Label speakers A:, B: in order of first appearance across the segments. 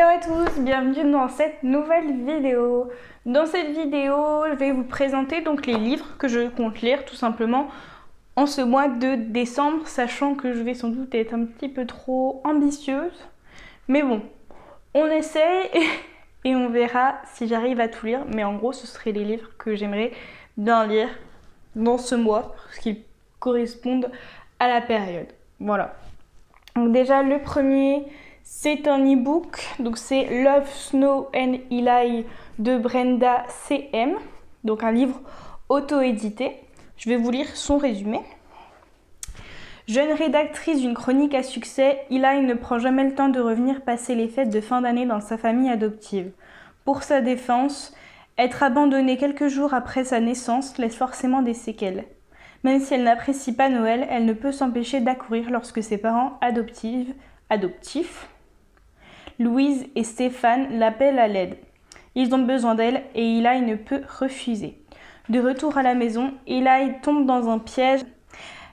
A: Hello à tous, bienvenue dans cette nouvelle vidéo. Dans cette vidéo, je vais vous présenter donc les livres que je compte lire tout simplement en ce mois de décembre, sachant que je vais sans doute être un petit peu trop ambitieuse. Mais bon, on essaye et on verra si j'arrive à tout lire. Mais en gros, ce seraient les livres que j'aimerais bien lire dans ce mois, parce qu'ils correspondent à la période. Voilà. Donc déjà, le premier, c'est un e-book. Donc c'est Love, Snow and Eli de Brenda C.M. Donc un livre auto-édité. Je vais vous lire son résumé. Jeune rédactrice d'une chronique à succès, Eli ne prend jamais le temps de revenir passer les fêtes de fin d'année dans sa famille adoptive. Pour sa défense, être abandonnée quelques jours après sa naissance laisse forcément des séquelles. Même si elle n'apprécie pas Noël, elle ne peut s'empêcher d'accourir lorsque ses parents adoptifs, Louise et Stéphane, l'appellent à l'aide. Ils ont besoin d'elle et Eli ne peut refuser. De retour à la maison, Eli tombe dans un piège.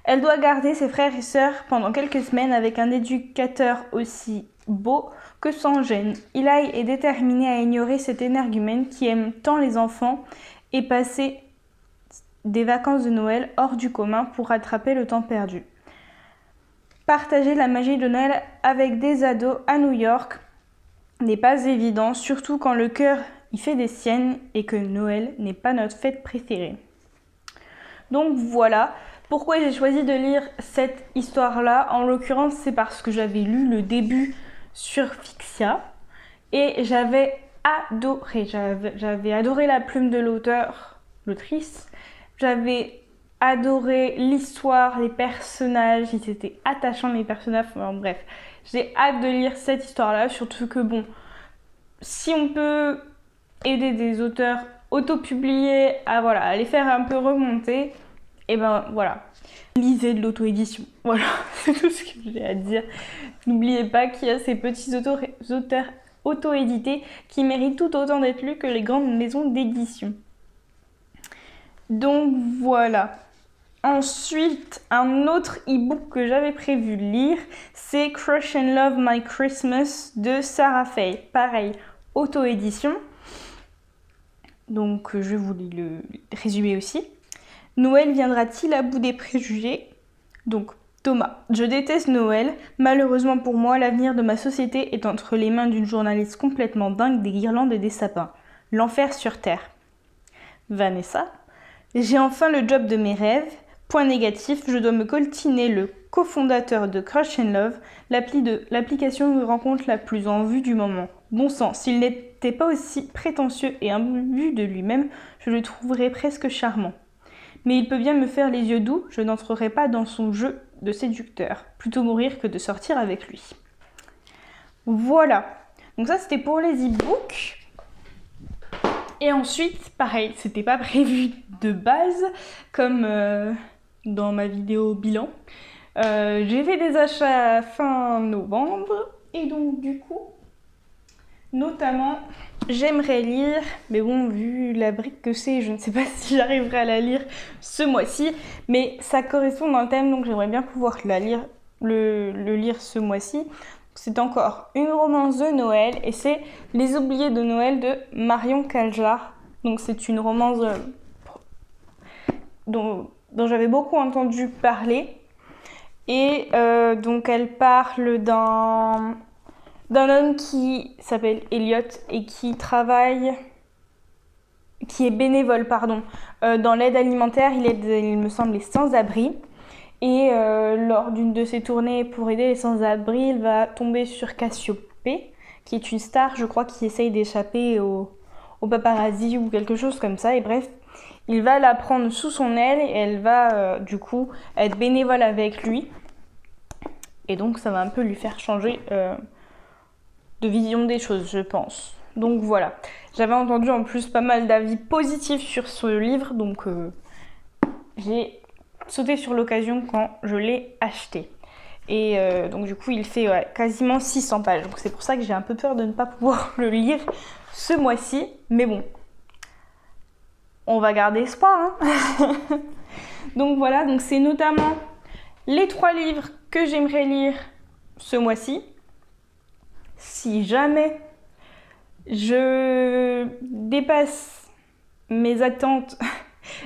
A: Elle doit garder ses frères et sœurs pendant quelques semaines avec un éducateur aussi beau que sans gêne. Eli est déterminée à ignorer cet énergumène qui aime tant les enfants et passer des vacances de Noël hors du commun pour rattraper le temps perdu. Partager la magie de Noël avec des ados à New York n'est pas évident, surtout quand le cœur y fait des siennes et que Noël n'est pas notre fête préférée. Donc voilà pourquoi j'ai choisi de lire cette histoire-là. En l'occurrence, c'est parce que j'avais lu le début sur Fixia et j'avais adoré. J'avais adoré la plume de l'autrice. J'avais adoré l'histoire, les personnages, ils étaient attachants les personnages, enfin, bref. J'ai hâte de lire cette histoire-là, surtout que bon, si on peut aider des auteurs auto-publiés à les faire un peu remonter, et ben voilà. Lisez de l'auto-édition, voilà, c'est tout ce que j'ai à dire. N'oubliez pas qu'il y a ces petits auteurs auto-édités qui méritent tout autant d'être lus que les grandes maisons d'édition. Donc voilà. Ensuite, un autre e-book que j'avais prévu lire, c'est Crush and Love My Christmas de Sarah Fay. Pareil, auto-édition. Donc je vous lis le résumé aussi. Noël viendra-t-il à bout des préjugés? Donc Thomas, je déteste Noël. Malheureusement pour moi, l'avenir de ma société est entre les mains d'une journaliste complètement dingue des guirlandes et des sapins. L'enfer sur terre. Vanessa, j'ai enfin le job de mes rêves. Point négatif, je dois me coltiner le cofondateur de Crush and Love, l'application de rencontre la plus en vue du moment. Bon sang, s'il n'était pas aussi prétentieux et imbu de lui-même, je le trouverais presque charmant. Mais il peut bien me faire les yeux doux, je n'entrerai pas dans son jeu de séducteur. Plutôt mourir que de sortir avec lui. Voilà. Donc ça, c'était pour les e-books. Et ensuite, pareil, c'était pas prévu de base, comme dans ma vidéo bilan. J'ai fait des achats fin novembre, et donc du coup, notamment, j'aimerais lire, mais bon, vu la brique que c'est, je ne sais pas si j'arriverai à la lire ce mois-ci, mais ça correspond dans le thème, donc j'aimerais bien pouvoir le lire ce mois-ci. C'est encore une romance de Noël et c'est Les Oubliés de Noël de Marion Caljar. Donc c'est une romance dont j'avais beaucoup entendu parler. Et donc elle parle d'un homme qui s'appelle Elliot et qui est bénévole, dans l'aide alimentaire. Il aide, il me semble, les sans-abri. Et lors d'une de ses tournées pour aider les sans-abri, il va tomber sur Cassiopée, qui est une star, je crois, qui essaye d'échapper au paparazzi ou quelque chose comme ça. Et bref, il va la prendre sous son aile et elle va du coup être bénévole avec lui. Et donc ça va un peu lui faire changer de vision des choses, je pense. Donc voilà. J'avais entendu en plus pas mal d'avis positifs sur ce livre, donc j'ai sauté sur l'occasion quand je l'ai acheté. Et donc du coup il fait quasiment 600 pages. Donc c'est pour ça que j'ai un peu peur de ne pas pouvoir le lire ce mois-ci. Mais bon, on va garder espoir. Hein. Donc voilà, donc c'est notamment les 3 livres que j'aimerais lire ce mois-ci. Si jamais je dépasse mes attentes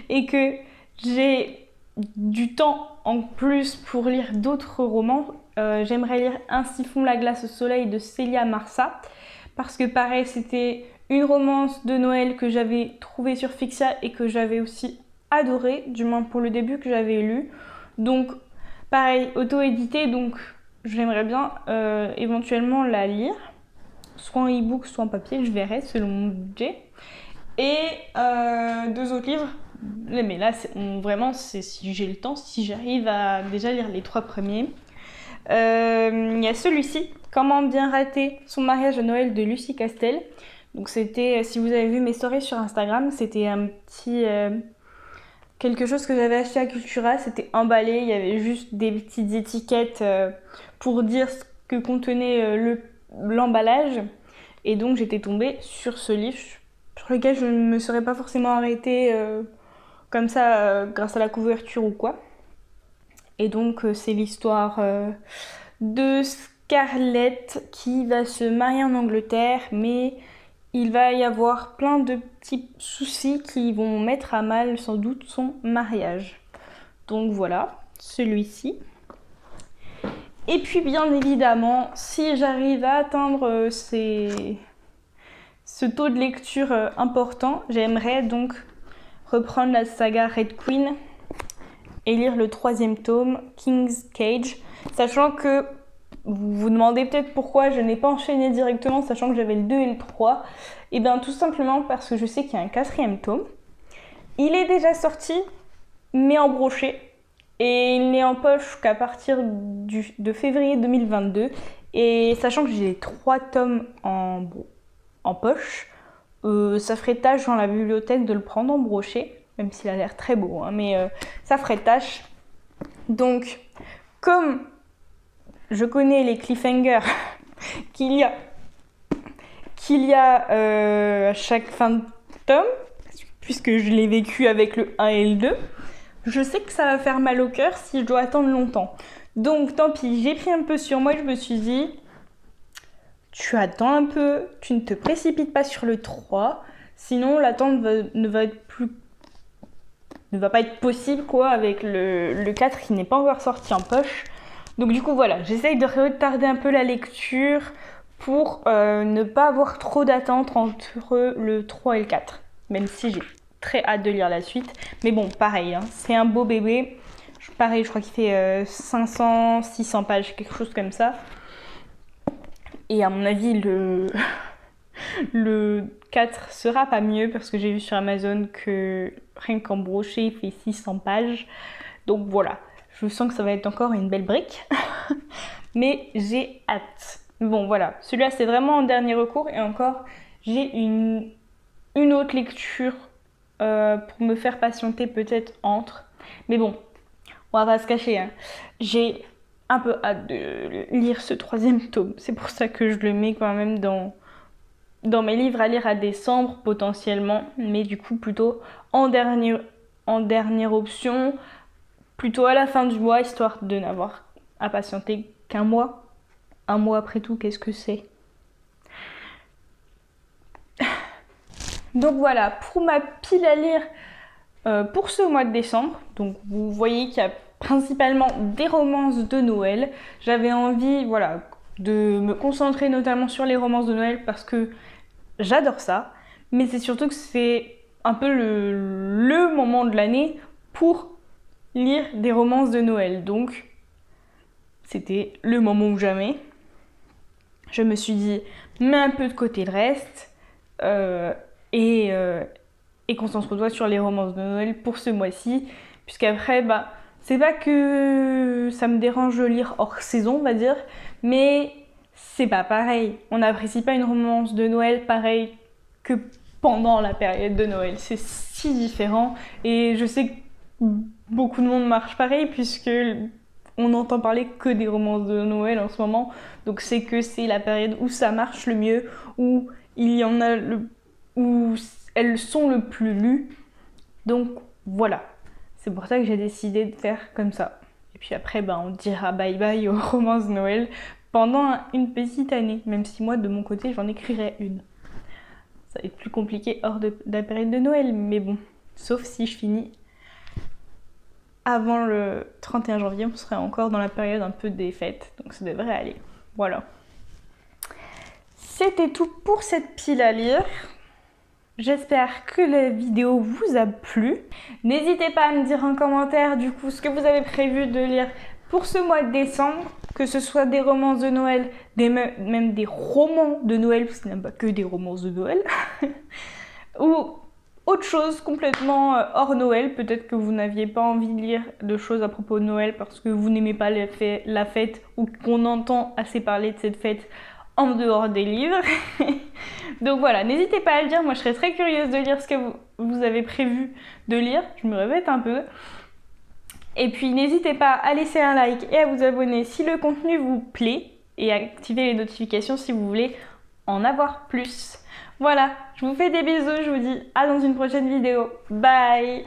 A: et que j'ai du temps en plus pour lire d'autres romans, j'aimerais lire Ainsi fond la glace au soleil de Célia Marsa, parce que pareil, c'était une romance de Noël que j'avais trouvée sur Fixia et que j'avais aussi adorée, du moins pour le début que j'avais lu. Donc pareil, auto-édité, donc j'aimerais bien éventuellement la lire, soit en e-book, soit en papier, je verrai selon mon budget. Et deux autres livres, mais là vraiment c'est si j'ai le temps, si j'arrive à déjà lire les 3 premiers. Il y a celui-ci, Comment bien rater son mariage à Noël de Lucie Castel. Donc c'était, si vous avez vu mes stories sur Instagram, c'était un petit quelque chose que j'avais acheté à Cultura, c'était emballé, il y avait juste des petites étiquettes pour dire ce que contenait l'emballage. Et donc j'étais tombée sur ce livre sur lequel je ne me serais pas forcément arrêtée comme ça grâce à la couverture ou quoi. Et donc c'est l'histoire de Scarlett qui va se marier en Angleterre, mais il va y avoir plein de petits soucis qui vont mettre à mal sans doute son mariage. Donc voilà, celui-ci. Et puis bien évidemment, si j'arrive à atteindre ce taux de lecture important, j'aimerais donc reprendre la saga Red Queen et lire le 3e tome, King's Cage, sachant que vous vous demandez peut-être pourquoi je n'ai pas enchaîné directement, sachant que j'avais le 2 et le 3. Et bien tout simplement parce que je sais qu'il y a un 4e tome. Il est déjà sorti, mais en brochet. Et il n'est en poche qu'à partir de février 2022. Et sachant que j'ai les 3 tomes en poche, ça ferait tâche dans la bibliothèque de le prendre en brochet. Même s'il a l'air très beau, hein, mais ça ferait tâche. Donc, comme je connais les cliffhangers qu'il y a à chaque fin de tome, puisque je l'ai vécu avec le 1 et le 2, je sais que ça va faire mal au cœur si je dois attendre longtemps. Donc tant pis, j'ai pris un peu sur moi et je me suis dit, tu attends un peu, tu ne te précipites pas sur le 3, sinon l'attente ne va pas être possible quoi avec le 4 qui n'est pas encore sorti en poche. Donc du coup voilà, j'essaye de retarder un peu la lecture pour ne pas avoir trop d'attente entre le 3 et le 4. Même si j'ai très hâte de lire la suite. Mais bon, pareil, hein, c'est un beau bébé. Pareil, je crois qu'il fait 500, 600 pages, quelque chose comme ça. Et à mon avis, le 4 sera pas mieux parce que j'ai vu sur Amazon que rien qu'en brochet, il fait 600 pages. Donc voilà, je sens que ça va être encore une belle brique. Mais j'ai hâte. Bon voilà, celui-là c'est vraiment en dernier recours. Et encore, j'ai une autre lecture pour me faire patienter peut-être entre. Mais bon, on va pas se cacher, hein. J'ai un peu hâte de lire ce 3e tome. C'est pour ça que je le mets quand même dans mes livres à lire à décembre potentiellement. Mais du coup plutôt en dernière option, plutôt à la fin du mois, histoire de n'avoir à patienter qu'un mois. Un mois après tout, qu'est-ce que c'est ? Donc voilà, pour ma pile à lire pour ce mois de décembre, donc vous voyez qu'il y a principalement des romances de Noël. J'avais envie, voilà, de me concentrer notamment sur les romances de Noël parce que j'adore ça, mais c'est surtout que c'est un peu le moment de l'année pour lire des romances de Noël. Donc c'était le moment ou jamais. Je me suis dit, mets un peu de côté le reste et concentre-toi sur les romances de Noël pour ce mois-ci, puisqu'après, c'est pas que ça me dérange de lire hors saison, on va dire, mais c'est pas pareil. On n'apprécie pas une romance de Noël pareil que pendant la période de Noël. C'est si différent et je sais que beaucoup de monde marche pareil puisque on n'entend parler que des romances de Noël en ce moment. Donc c'est que c'est la période où ça marche le mieux, où il y en a où elles sont le plus lues. Donc voilà. C'est pour ça que j'ai décidé de faire comme ça. Et puis après, on dira bye bye aux romances de Noël pendant une petite année. Même si moi, de mon côté, j'en écrirai une. Ça va être plus compliqué hors de la période de Noël, mais bon, sauf si je finis avant le 31 janvier, on serait encore dans la période un peu des fêtes, donc ça devrait aller. Voilà. C'était tout pour cette pile à lire. J'espère que la vidéo vous a plu. N'hésitez pas à me dire en commentaire du coup ce que vous avez prévu de lire pour ce mois de décembre, que ce soit des romances de Noël, même des romans de Noël, parce qu'il n'y a pas que des romances de Noël, ou autre chose complètement hors Noël. Peut-être que vous n'aviez pas envie de lire de choses à propos de Noël parce que vous n'aimez pas la fête, ou qu'on entend assez parler de cette fête en dehors des livres. Donc voilà, n'hésitez pas à le dire, moi je serais très curieuse de lire ce que vous avez prévu de lire, je me répète un peu. Et puis n'hésitez pas à laisser un like et à vous abonner si le contenu vous plaît, et à activer les notifications si vous voulez en avoir plus. Voilà, je vous fais des bisous, je vous dis à dans une prochaine vidéo. Bye!